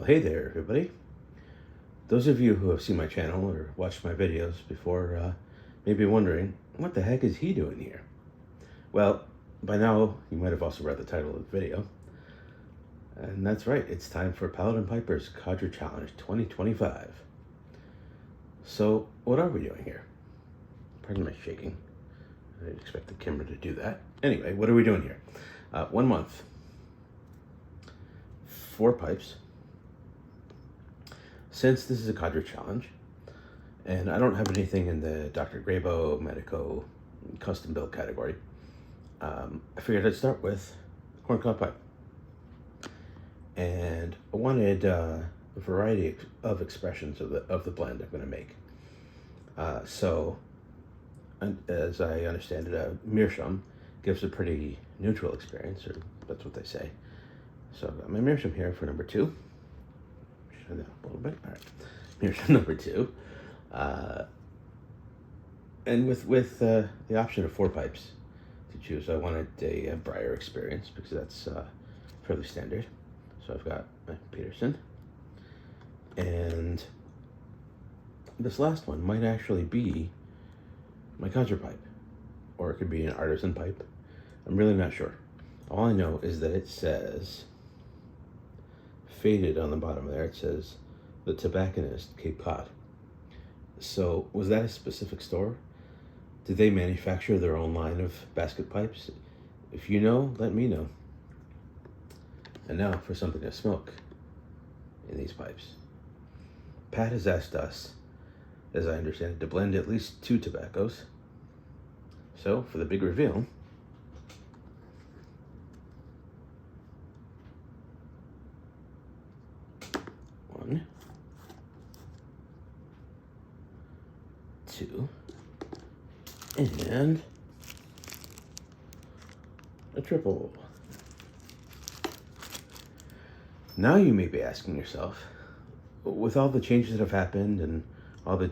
Well, hey there, everybody. Those of you who have seen my channel or watched my videos before may be wondering, what the heck is he doing here? Well, by now, you might have also read the title of the video. And that's right, it's time for Paladin Piper's Codger Challenge 2025. So, what are we doing here? Pardon my shaking. I didn't expect the camera to do that. Anyway, what are we doing here? 1 month. 4 pipes. Since this is a Codger challenge, and I don't have anything in the Dr. Grabo, Medico, custom build category, I figured I'd start with corncob pipe. And I wanted a variety of expressions of the blend I'm going to make. So, as I understand it, meerschaum gives a pretty neutral experience, or that's what they say. So I've got my meerschaum here for number 2. Show that up a little bit. All right, meerschaum number 2. And with the option of 4 pipes to choose, I wanted a briar experience because that's fairly standard. So I've got my Peterson, and this last one might actually be my Codger pipe, or it could be an artisan pipe. I'm really not sure. All I know is that it says, faded on the bottom there, it says the Tobacconist, Cape Cod. So was that a specific store? Did they manufacture their own line of basket pipes? If you know, let me know. And now for something to smoke in these pipes. Pat has asked us, as I understand it, to blend at least 2 tobaccos. So for the big reveal, one, 2, and a triple. Now you may be asking yourself, with all the changes that have happened and all the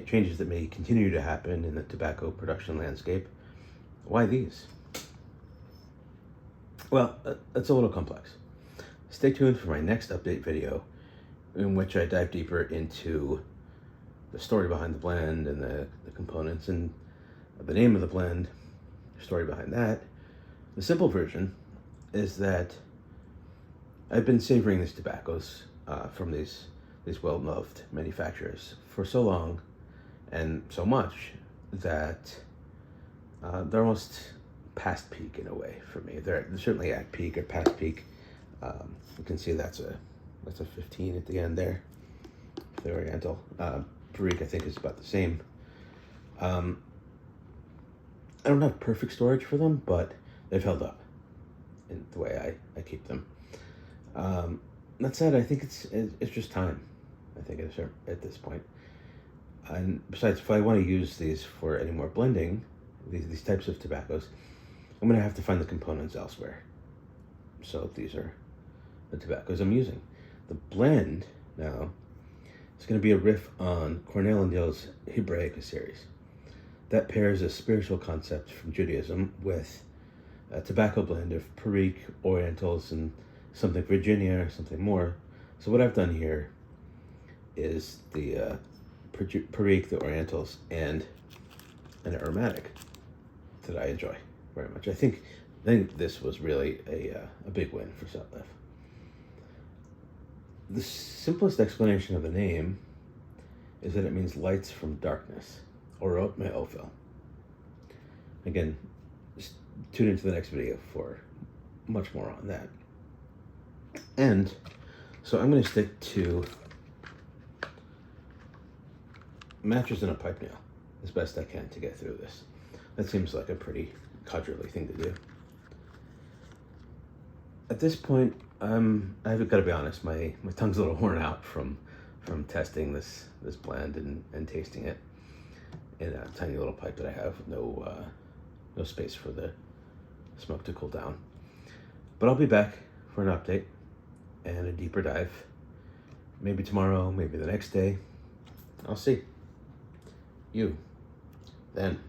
changes that may continue to happen in the tobacco production landscape, why these? Well, it's a little complex. Stay tuned for my next update video in which I dive deeper into the story behind the blend and the components and the name of the blend, the story behind that. The simple version is that I've been savoring these tobaccos from these well-loved manufacturers for so long and so much that they're almost past peak in a way for me. They're certainly at peak or past peak. You can see that's a 15 at the end there. The Oriental. Perique, I think, is about the same. I don't have perfect storage for them, but they've held up in the way I keep them. That said, I think it's just time. I think at this point. And besides, if I want to use these for any more blending, these types of tobaccos, I'm going to have to find the components elsewhere. So these are the tobaccos I'm using. The blend now is going to be a riff on Cornell and Dale's Hebraica series. That pairs a spiritual concept from Judaism with a tobacco blend of Perique, Orientals, and something Virginia or something more. So what I've done here is the Perique, the Orientals, and an aromatic that I enjoy very much. I think this was really a big win for Sutliff. The simplest explanation of the name is that it means lights from darkness, Orot Mei'Ofel. Again, just tune into the next video for much more on that. And so I'm going to stick to matches and a pipe nail as best I can to get through this. That seems like a pretty codgerly thing to do. At this point, I've got to be honest, my tongue's a little worn out from testing this blend and tasting it in a tiny little pipe that I have with no space for the smoke to cool down. But I'll be back for an update and a deeper dive. Maybe tomorrow, maybe the next day. I'll see you then.